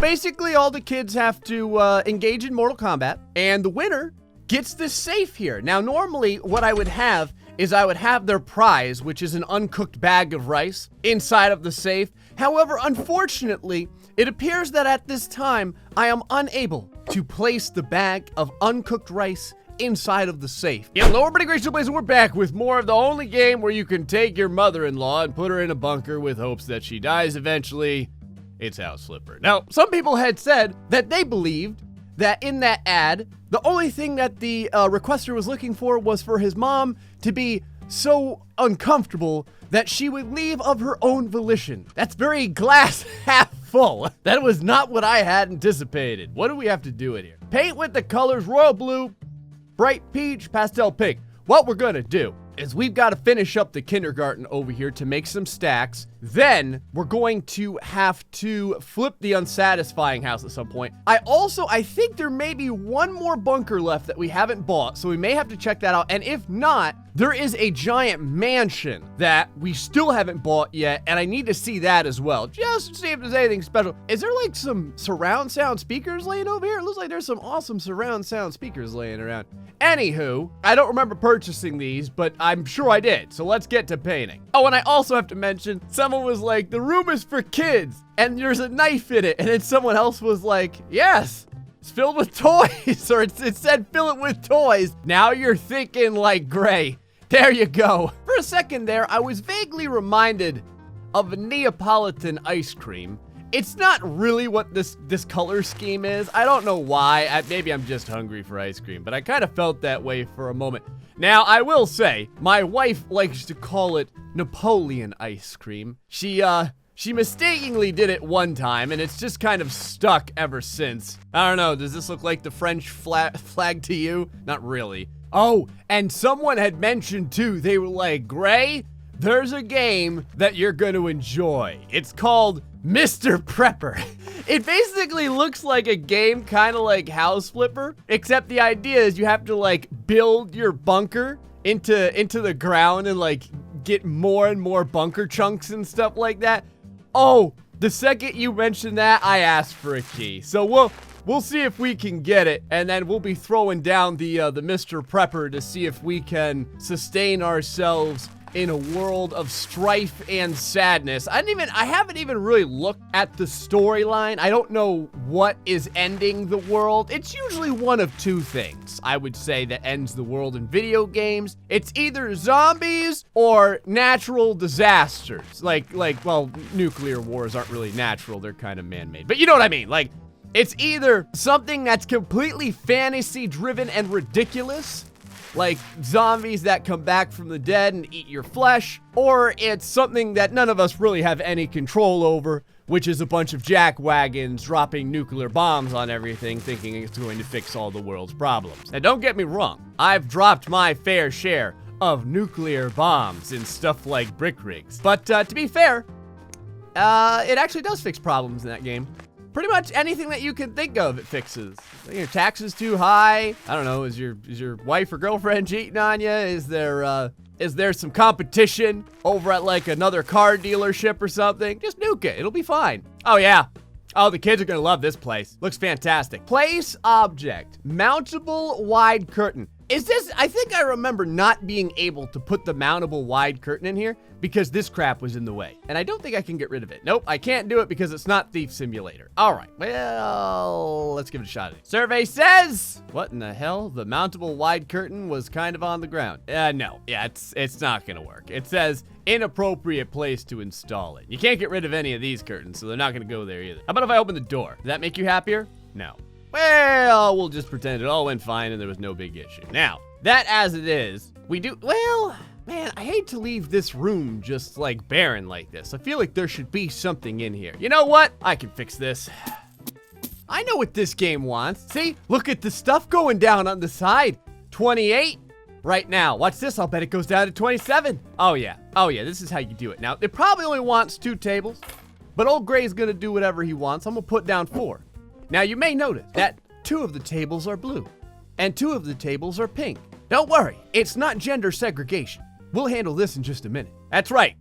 basically all the kids have to engage in Mortal Kombat, and the winner gets this safe here. Now, normally what I would have is I would have their prize, which is an uncooked bag of rice, inside of the safe. However, unfortunately, it appears that at this time, I am unable to place the bag of uncooked rice inside of the safe. Hello, everybody, GrayStillPlays, and we're back with more of the only game where you can take your mother-in-law and put her in a bunker with hopes that she dies eventually. It's House Flipper. Now, some people had said that they believed that in that ad, the only thing that the requester was looking for was for his mom to be so uncomfortable that she would leave of her own volition. That's very glass half full. That was not what I had anticipated. What do we have to do in here? Paint with the colors royal blue, bright peach, pastel pink. What we're gonna do is we've got to finish up the kindergarten over here to make some stacks. Then we're going to have to flip the unsatisfying house at some point. I think there may be one more bunker left that we haven't bought, so we may have to check that out. And if not, there is a giant mansion that we still haven't bought yet, and I need to see that as well, just to see if there's anything special. Is there like some surround sound speakers laying over here? It looks like there's some awesome surround sound speakers laying around. Anywho, I don't remember purchasing these, but I'm sure I did, so let's get to painting. Oh, and I also have to mention, someone was like, the room is for kids, and there's a knife in it, and then someone else was like, yes, it's filled with toys, or it said fill it with toys. Now you're thinking like Gray. There you go. For a second there, I was vaguely reminded of a Neapolitan ice cream. It's not really what this color scheme is. I don't know why. Maybe I'm just hungry for ice cream, but I kind of felt that way for a moment. Now, I will say, my wife likes to call it Napoleon ice cream. She mistakenly did it one time, and it's just kind of stuck ever since. I don't know, does this look like the French flag to you? Not really. Oh, and someone had mentioned too, they were like, Gray, there's a game that you're gonna enjoy. It's called Mr. Prepper. It basically looks like a game kind of like House Flipper, except the idea is you have to like build your bunker into the ground and like get more and more bunker chunks and stuff like that. Oh, the second you mentioned that, I asked for a key. So we'll see if we can get it, and then we'll be throwing down the Mr. Prepper to see if we can sustain ourselves in a world of strife and sadness. I haven't even really looked at the storyline. I don't know what is ending the world. It's usually one of two things, I would say, that ends the world in video games. It's either zombies or natural disasters. Well, nuclear wars aren't really natural, they're kind of man-made. But you know what I mean, like, it's either something that's completely fantasy-driven and ridiculous, like zombies that come back from the dead and eat your flesh, or it's something that none of us really have any control over, which is a bunch of jackwagons dropping nuclear bombs on everything, thinking it's going to fix all the world's problems. Now, don't get me wrong, I've dropped my fair share of nuclear bombs in stuff like brick rigs. But to be fair, it actually does fix problems in that game. Pretty much anything that you can think of, it fixes. Your taxes too high? I don't know, is your wife or girlfriend cheating on you? Is there some competition over at like another car dealership or something? Just nuke it, it'll be fine. Oh yeah. Oh, the kids are gonna love this place. Looks fantastic. Place object, mountable wide curtain. Is this, I think I remember not being able to put the mountable wide curtain in here because this crap was in the way. And I don't think I can get rid of it. Nope, I can't do it because it's not Thief Simulator. All right, well, let's give it a shot. Survey says, what in the hell? The mountable wide curtain was kind of on the ground. No, yeah, it's not gonna work. It says inappropriate place to install it. You can't get rid of any of these curtains, so they're not gonna go there either. How about if I open the door? Does that make you happier? No. Well, we'll just pretend it all went fine and there was no big issue. Now, that as it is, well, man, I hate to leave this room just like barren like this. I feel like there should be something in here. You know what? I can fix this. I know what this game wants. See, look at the stuff going down on the side. 28 right now. Watch this, I'll bet it goes down to 27. Oh yeah, this is how you do it. Now, it probably only wants 2 tables, but old Gray's gonna do whatever he wants. I'm gonna put down 4. Now, you may notice that 2 of the tables are blue, and 2 of the tables are pink. Don't worry, it's not gender segregation. We'll handle this in just a minute. That's right,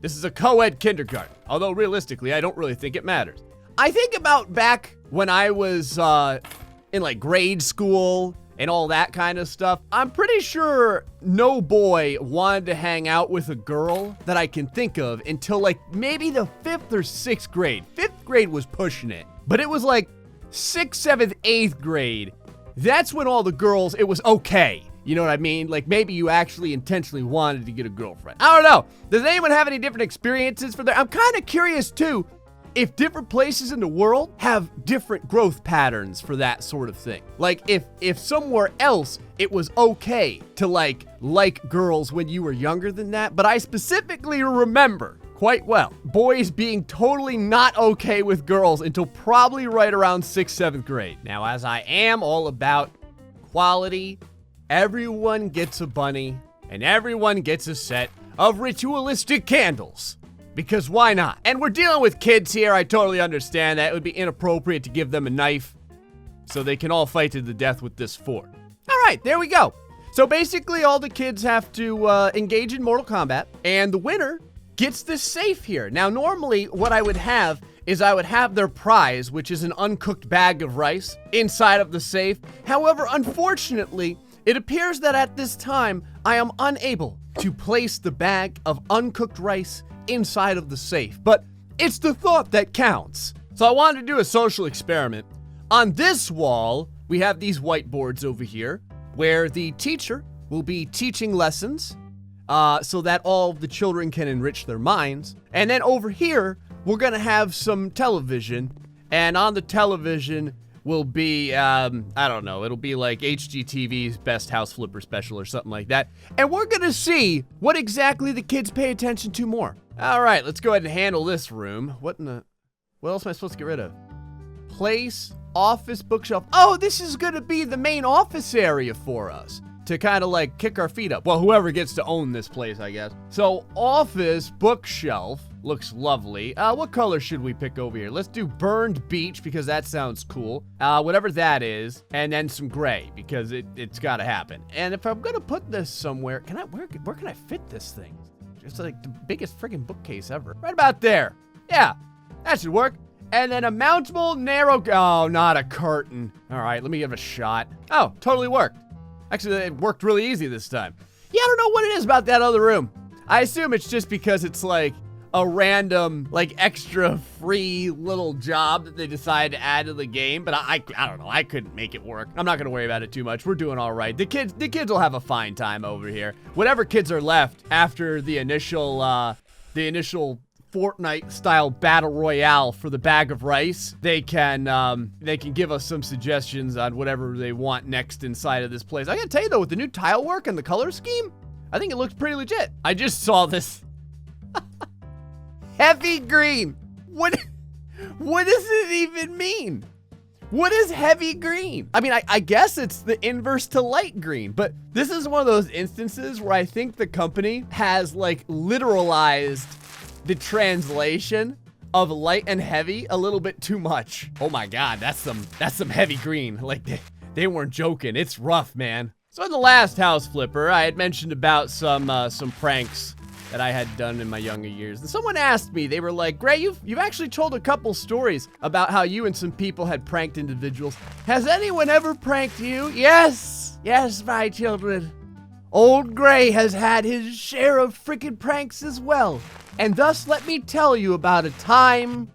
this is a co-ed kindergarten, although realistically, I don't really think it matters. I think about back when I was in like grade school and all that kind of stuff. I'm pretty sure no boy wanted to hang out with a girl that I can think of until like maybe the 5th or 6th grade. 5th grade was pushing it, but it was like 6th, 7th, 8th grade. That's when all the girls, it was okay. You know what I mean? Like maybe you actually intentionally wanted to get a girlfriend. I don't know. Does anyone have any different experiences for that? I'm kind of curious too, if different places in the world have different growth patterns for that sort of thing. Like if somewhere else it was okay to like girls when you were younger than that, but I specifically remember quite well boys being totally not okay with girls until probably right around 6th, 7th grade. Now, as I am all about quality, everyone gets a bunny and everyone gets a set of ritualistic candles. Because why not? And we're dealing with kids here. I totally understand that. It would be inappropriate to give them a knife so they can all fight to the death with this fort. All right, there we go. So basically all the kids have to engage in Mortal Kombat, and the winner gets this safe here. Now, normally what I would have is I would have their prize, which is an uncooked bag of rice, inside of the safe. However, unfortunately, it appears that at this time, I am unable to place the bag of uncooked rice inside of the safe, but it's the thought that counts. So I wanted to do a social experiment. On this wall, we have these whiteboards over here where the teacher will be teaching lessons so that all the children can enrich their minds. And then over here, we're gonna have some television, and on the television will be, I don't know, it'll be like HGTV's Best House Flipper Special or something like that. And we're gonna see what exactly the kids pay attention to more. All right, let's go ahead and handle this room. What else am I supposed to get rid of? Place, office, bookshelf. Oh, this is gonna be the main office area for us to kind of like kick our feet up. Well, whoever gets to own this place, I guess. So office, bookshelf, looks lovely. What color should we pick over here? Let's do burned beach because that sounds cool. Whatever that is, and then some gray because it's gotta happen. And if I'm gonna put this somewhere, where can I fit this thing? It's like the biggest friggin' bookcase ever. Right about there. Yeah, that should work. And then a mountable narrow, oh, not a curtain. All right, let me give it a shot. Oh, totally worked. Actually, it worked really easy this time. Yeah, I don't know what it is about that other room. I assume it's just because it's like a random, like extra free little job that they decided to add to the game, but I don't know, I couldn't make it work. I'm not gonna worry about it too much. We're doing all right. The kids will have a fine time over here. Whatever kids are left after the initial Fortnite style battle royale for the bag of rice, they can give us some suggestions on whatever they want next inside of this place. I gotta tell you though, with the new tile work and the color scheme, I think it looks pretty legit. I just saw this. Heavy green. What does it even mean? What is heavy green? I mean, I guess it's the inverse to light green, but this is one of those instances where I think the company has like literalized the translation of light and heavy a little bit too much. Oh my God, that's some heavy green. Like they weren't joking. It's rough, man. So in the last house flipper, I had mentioned about some pranks that I had done in my younger years. And someone asked me, they were like, Gray, you've actually told a couple stories about how you and some people had pranked individuals. Has anyone ever pranked you? Yes, my children. Old Gray has had his share of frickin' pranks as well. And thus, let me tell you about a time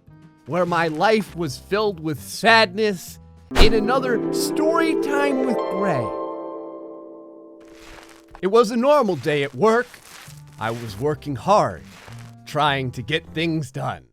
where my life was filled with sadness in another story time with Gray. It was a normal day at work. I was working hard, trying to get things done.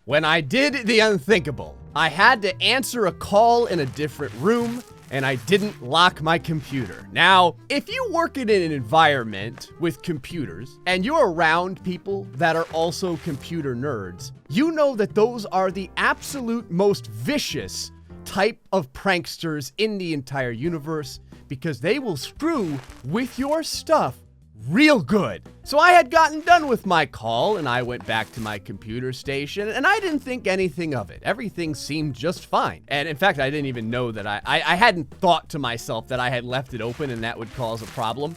When I did the unthinkable, I had to answer a call in a different room, and I didn't lock my computer. Now, if you work in an environment with computers, and you're around people that are also computer nerds, you know that those are the absolute most vicious type of pranksters in the entire universe, because they will screw with your stuff real good. So I had gotten done with my call and I went back to my computer station and I didn't think anything of it. Everything seemed just fine. And in fact, I didn't even know that I hadn't thought to myself that I had left it open and that would cause a problem.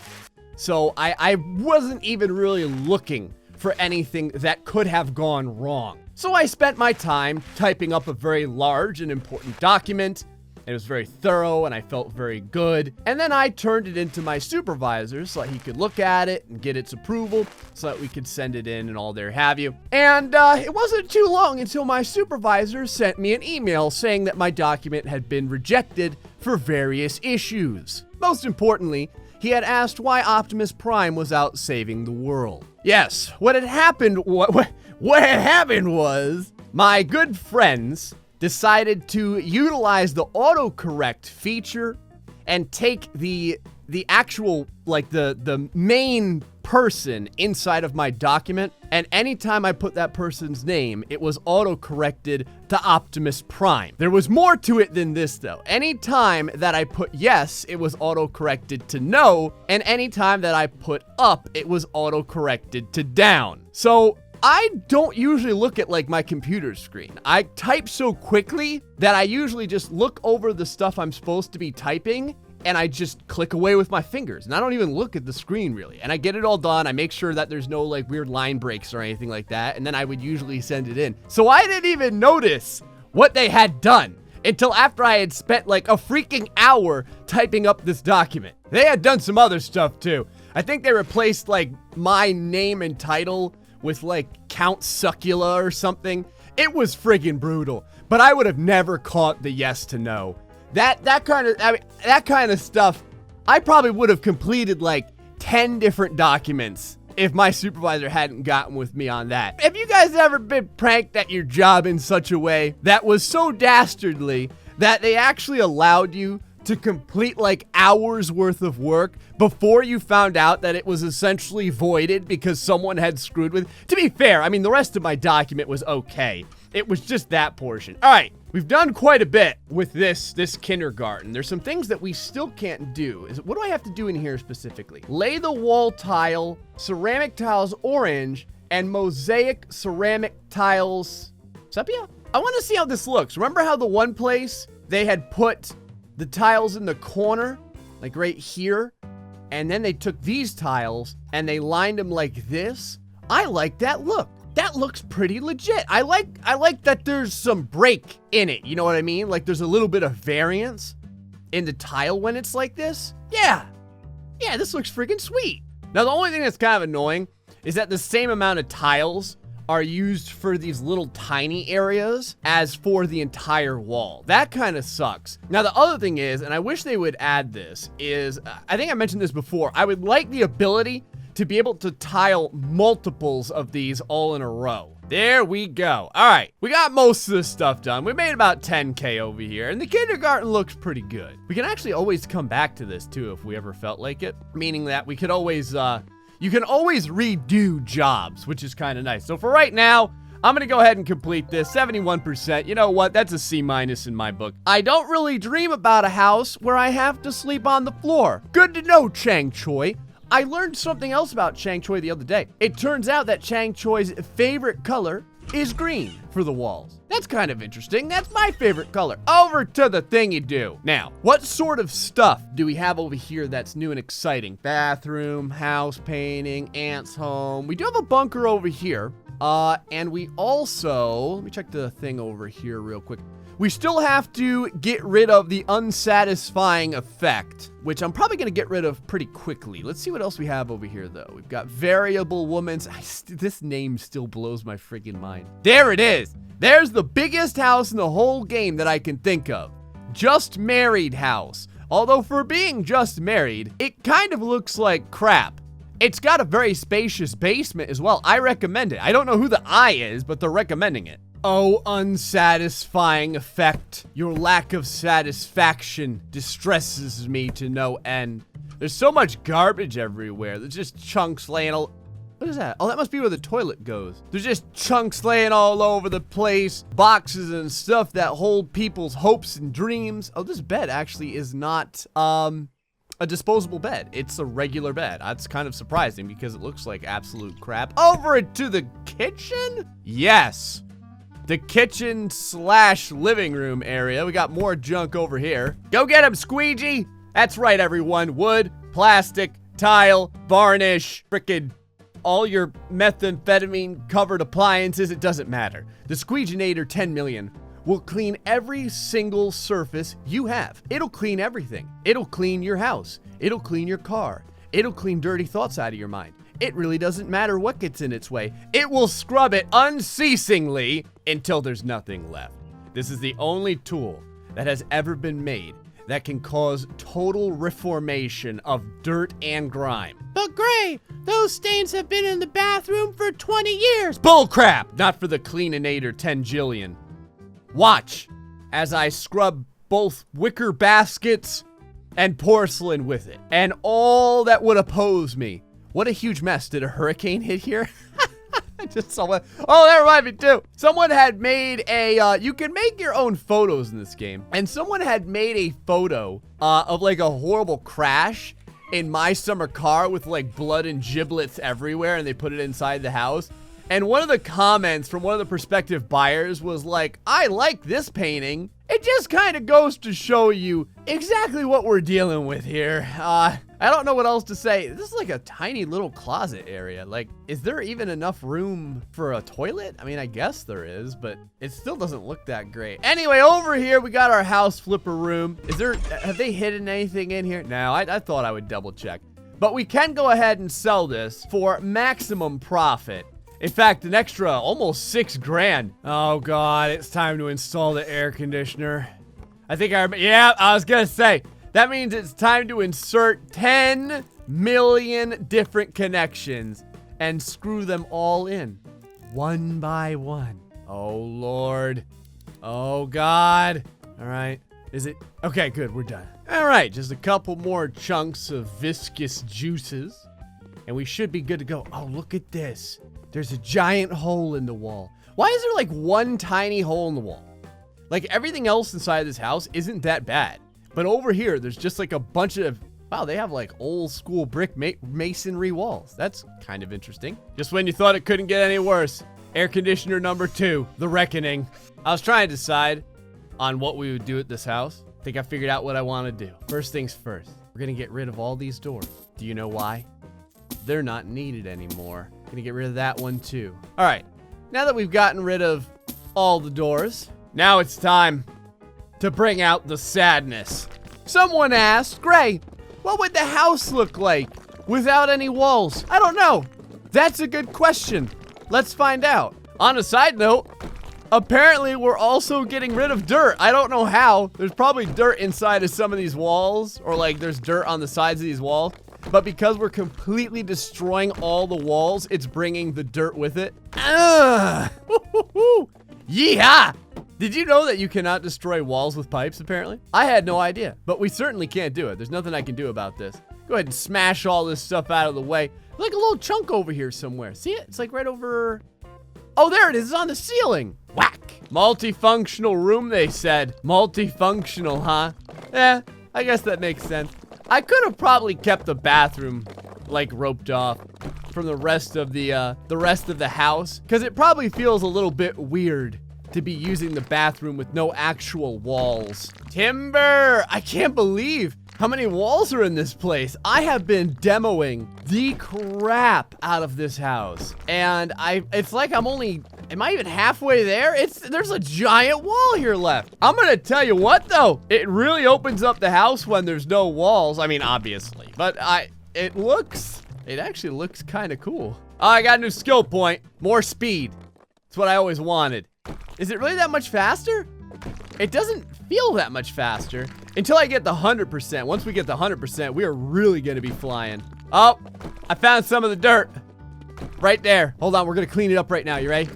So I wasn't even really looking for anything that could have gone wrong. So I spent my time typing up a very large and important document. It was very thorough and I felt very good. And then I turned it into my supervisor so that he could look at it and get its approval so that we could send it in and all there have you. And it wasn't too long until my supervisor sent me an email saying that my document had been rejected for various issues. Most importantly, he had asked why Optimus Prime was out saving the world. Yes, what had happened was my good friends decided to utilize the autocorrect feature and take the actual, like the main person inside of my document, and anytime I put that person's name, it was auto-corrected to Optimus Prime. There was more to it than this though. Anytime that I put yes, it was auto-corrected to no, and anytime that I put up, it was auto-corrected to down. So I don't usually look at like my computer screen. I type so quickly that I usually just look over the stuff I'm supposed to be typing and I just click away with my fingers and I don't even look at the screen really. And I get it all done. I make sure that there's no like weird line breaks or anything like that. And then I would usually send it in. So I didn't even notice what they had done until after I had spent like a freaking hour typing up this document. They had done some other stuff too. I think they replaced like my name and title with like Count Succula or something. It was friggin' brutal, but I would have never caught the yes to no. That kind of stuff, I probably would have completed like 10 different documents if my supervisor hadn't gotten with me on that. Have you guys ever been pranked at your job in such a way that was so dastardly that they actually allowed you to complete like hours worth of work before you found out that it was essentially voided because someone had screwed with? To be fair, I mean, the rest of my document was okay. It was just that portion. All right, we've done quite a bit with this kindergarten. There's some things that we still can't do. What do I have to do in here specifically? Lay the wall tile, ceramic tiles orange, and mosaic ceramic tiles sepia? I want to see how this looks. Remember how the one place they had put the tiles in the corner, like right here, and then they took these tiles and they lined them like this? I like that look. That looks pretty legit. I like that there's some break in it, you know what I mean? Like there's a little bit of variance in the tile when it's like this. Yeah, this looks freaking sweet. Now the only thing that's kind of annoying is that the same amount of tiles are used for these little tiny areas as for the entire wall. That kind of sucks. Now the other thing is, and I wish they would add this, is, I think I mentioned this before, I would like the ability to be able to tile multiples of these all in a row. There we go. All right, we got most of this stuff done. We made about 10K over here, and the kindergarten looks pretty good. We can actually always come back to this too if we ever felt like it, meaning that we could always, you can always redo jobs, which is kind of nice. So for right now, I'm gonna go ahead and complete this, 71%. You know what, that's a C- in my book. I don't really dream about a house where I have to sleep on the floor. Good to know, Chang Choi. I learned something else about Chang Choi the other day. It turns out that Chang Choi's favorite color is green for the walls. That's kind of interesting. That's my favorite color. Over to the thing you do. Now, what sort of stuff do we have over here that's new and exciting? Bathroom, house painting, aunt's home. We do have a bunker over here. And we also, let me check the thing over here real quick. We still have to get rid of the unsatisfying effect, which I'm probably gonna get rid of pretty quickly. Let's see what else we have over here though. We've got variable woman's, this name still blows my freaking mind. There it is. There's the biggest house in the whole game that I can think of. Just married house. Although for being just married, it kind of looks like crap. It's got a very spacious basement as well. I recommend it. I don't know who the I is, but they're recommending it. Oh, unsatisfying effect. Your lack of satisfaction distresses me to no end. There's so much garbage everywhere. There's just chunks laying all... What is that? Oh, that must be where the toilet goes. There's just chunks laying all over the place. Boxes and stuff that hold people's hopes and dreams. Oh, this bed actually is not, a disposable bed. It's a regular bed. That's kind of surprising because it looks like absolute crap. Over to the kitchen? Yes. The kitchen / living room area. We got more junk over here. Go get him, Squeegee. That's right, everyone. Wood, plastic, tile, varnish, frickin' all your methamphetamine covered appliances, it doesn't matter. The Squeeginator 10 million will clean every single surface you have. It'll clean everything. It'll clean your house. It'll clean your car. It'll clean dirty thoughts out of your mind. It really doesn't matter what gets in its way. It will scrub it unceasingly until there's nothing left. This is the only tool that has ever been made that can cause total reformation of dirt and grime. But Gray, those stains have been in the bathroom for 20 years. Bullcrap! Not for the Cleaninator 10 jillion. Watch as I scrub both wicker baskets and porcelain with it. And all that would oppose me. What a huge mess. Did a hurricane hit here? I just saw one. Oh, that reminded me too. Someone had made a, you can make your own photos in this game. And someone had made a photo of like a horrible crash in my summer car with like blood and giblets everywhere. And they put it inside the house. And one of the comments from one of the prospective buyers was like, I like this painting. It just kind of goes to show you exactly what we're dealing with here. I don't know what else to say. This is like a tiny little closet area. Like, is there even enough room for a toilet? I mean, I guess there is, but it still doesn't look that great. Anyway, over here, we got our house flipper room. Have they hidden anything in here? No, I thought I would double check. But we can go ahead and sell this for maximum profit. In fact, an extra almost 6 grand. Oh God, it's time to install the air conditioner. I was gonna say, that means it's time to insert 10 million different connections and screw them all in, one by one. Oh Lord, oh God. All right, is it? Okay, good, we're done. All right, just a couple more chunks of viscous juices and we should be good to go. Oh, look at this. There's a giant hole in the wall. Why is there like one tiny hole in the wall? Like everything else inside this house isn't that bad. But over here, there's just like a bunch of, wow, they have like old school brick masonry walls. That's kind of interesting. Just when you thought it couldn't get any worse. Air conditioner number 2, the reckoning. I was trying to decide on what we would do at this house. I think I figured out what I want to do. First things first, we're gonna get rid of all these doors. Do you know why? They're not needed anymore. Gonna get rid of that one too. All right, now that we've gotten rid of all the doors, now it's time to bring out the sadness. Someone asked, Gray, what would the house look like without any walls? I don't know. That's a good question. Let's find out. On a side note, apparently we're also getting rid of dirt. I don't know how. There's probably dirt inside of some of these walls, or like there's dirt on the sides of these walls. But because we're completely destroying all the walls, it's bringing the dirt with it. Yeehaw! Did you know that you cannot destroy walls with pipes, apparently? I had no idea, but we certainly can't do it. There's nothing I can do about this. Go ahead and smash all this stuff out of the way. Like a little chunk over here somewhere. See it? It's like right over... Oh, there it is. It's on the ceiling. Whack! Multifunctional room, they said. Multifunctional, huh? Yeah, I guess that makes sense. I could have probably kept the bathroom like roped off from the rest of the house, because it probably feels a little bit weird to be using the bathroom with no actual walls. Timber! I can't believe how many walls are in this place. I have been demoing the crap out of this house, and it's like am I even halfway there? There's a giant wall here left. I'm gonna tell you what though, it really opens up the house when there's no walls. I mean, obviously, but it actually looks kind of cool. Oh, I got a new skill point, more speed. That's what I always wanted. Is it really that much faster? It doesn't feel that much faster until I get the 100%. Once we get the 100%, we are really gonna be flying. Oh, I found some of the dirt right there. Hold on, we're gonna clean it up right now. You ready?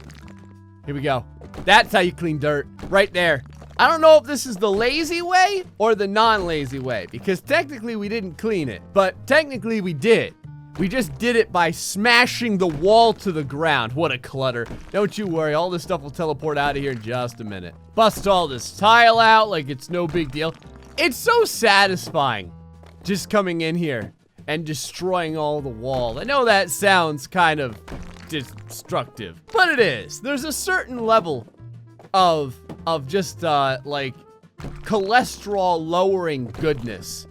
Here we go. That's how you clean dirt, right there. I don't know if this is the lazy way or the non-lazy way, because technically we didn't clean it, but technically we did. We just did it by smashing the wall to the ground. What a clutter. Don't you worry, all this stuff will teleport out of here in just a minute. Bust all this tile out like it's no big deal. It's so satisfying just coming in here and destroying all the wall. I know that sounds kind of destructive, but it is. There's a certain level of just like cholesterol lowering goodness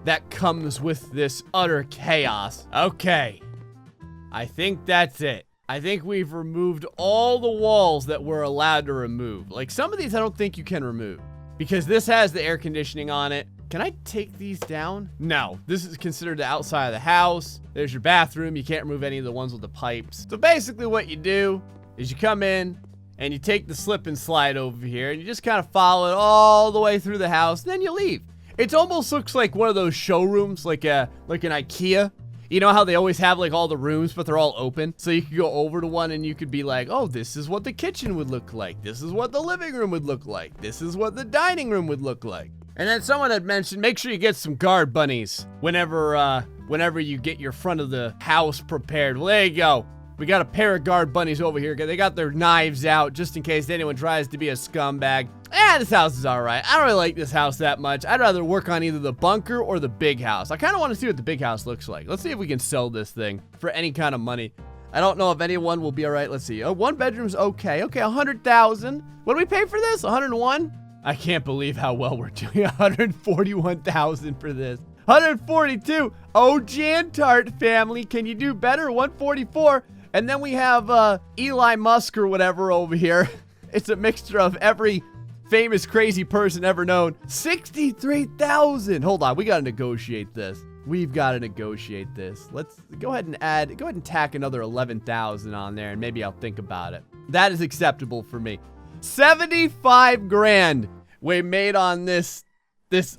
that comes with this utter chaos. Okay, I think that's it. I think we've removed all the walls that we're allowed to remove. Like, some of these I don't think you can remove because this has the air conditioning on it. Can I take these down? No, this is considered the outside of the house. There's your bathroom. You can't remove any of the ones with the pipes. So basically what you do is you come in and you take the slip and slide over here and you just kind of follow it all the way through the house. Then you leave. It almost looks like one of those showrooms, like an IKEA. You know how they always have like all the rooms, but they're all open? So you could go over to one and you could be like, oh, this is what the kitchen would look like. This is what the living room would look like. This is what the dining room would look like. And then someone had mentioned, make sure you get some guard bunnies whenever you get your front of the house prepared. Well, there you go. We got a pair of guard bunnies over here. They got their knives out just in case anyone tries to be a scumbag. This house is all right. I don't really like this house that much. I'd rather work on either the bunker or the big house. I kind of want to see what the big house looks like. Let's see if we can sell this thing for any kind of money. I don't know if anyone will be all right. Let's see. Oh, one bedroom's okay. Okay, 100,000. What do we pay for this? 101? I can't believe how well we're doing. 141,000 for this. 142. Oh, Jantart family, can you do better? 144. And then we have Eli Musk or whatever over here. It's a mixture of every famous crazy person ever known. 63,000. Hold on, we gotta negotiate this. We've got to negotiate this. Let's go ahead and tack another 11,000 on there, and maybe I'll think about it. That is acceptable for me. 75 grand we made on this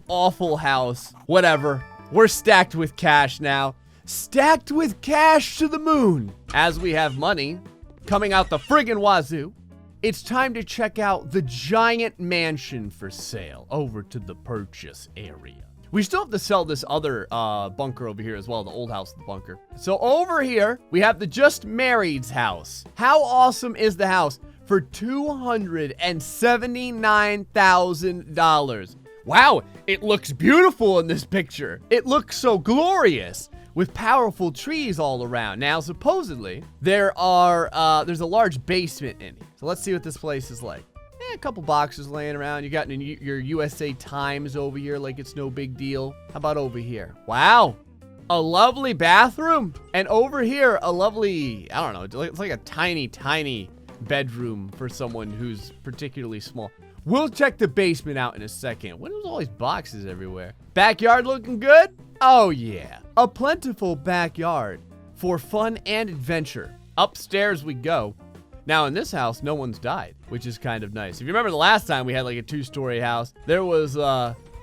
awful house. Whatever. We're stacked with cash now. Stacked with cash to the moon. As we have money coming out the friggin' wazoo, it's time to check out the giant mansion for sale over to the purchase area. We still have to sell this other bunker over here as well, the old house, the bunker. So over here, we have the just married's house. How awesome is the house? For $279,000. Wow, it looks beautiful in this picture. It looks so glorious with powerful trees all around. Now, supposedly, there's a large basement in it. So let's see what this place is like. A couple boxes laying around. You got your USA Times over here like it's no big deal. How about over here? Wow, a lovely bathroom. And over here, a lovely, I don't know, it's like a tiny, tiny bedroom for someone who's particularly small. We'll check the basement out in a second. What are all these boxes everywhere? Backyard looking good? Oh yeah, a plentiful backyard for fun and adventure. Upstairs we go. Now in this house, no one's died, which is kind of nice. If you remember the last time we had like a 2-story house, there was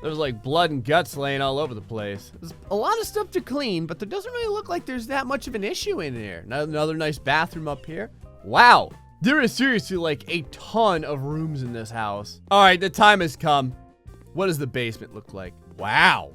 like blood and guts laying all over the place. There's a lot of stuff to clean, but there doesn't really look like there's that much of an issue in here. Another nice bathroom up here. Wow. There is seriously like a ton of rooms in this house. All right, the time has come. What does the basement look like? Wow.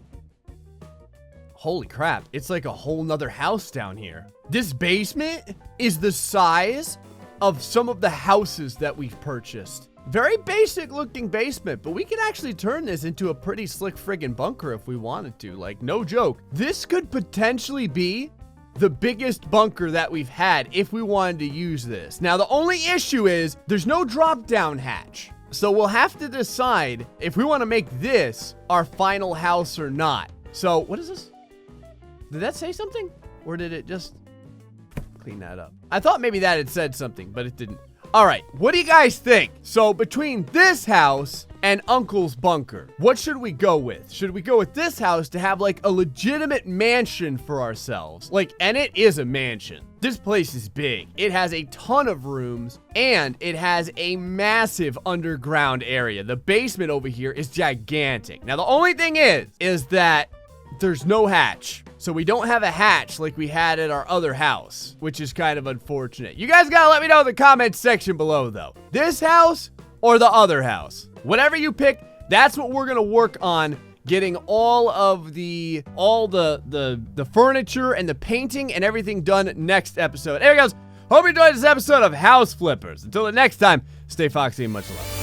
Holy crap. It's like a whole nother house down here. This basement is the size of some of the houses that we've purchased. Very basic looking basement, but we could actually turn this into a pretty slick friggin' bunker if we wanted to. Like, no joke. This could potentially be the biggest bunker that we've had if we wanted to use this. Now, the only issue is there's no drop down hatch. So we'll have to decide if we want to make this our final house or not. So what is this? Did that say something? Or did it just clean that up? I thought maybe that had said something, but it didn't. All right, what do you guys think? So between this house and Uncle's bunker, what should we go with? Should we go with this house to have like a legitimate mansion for ourselves? Like, and it is a mansion. This place is big. It has a ton of rooms and it has a massive underground area. The basement over here is gigantic. Now, the only thing is that there's no hatch. So we don't have a hatch like we had at our other house, which is kind of unfortunate. You guys gotta let me know in the comments section below though. This house or the other house? Whatever you pick, that's what we're gonna work on, getting all the furniture and the painting and everything done next episode. Anyway guys, hope you enjoyed this episode of House Flippers. Until the next time, stay foxy and much love.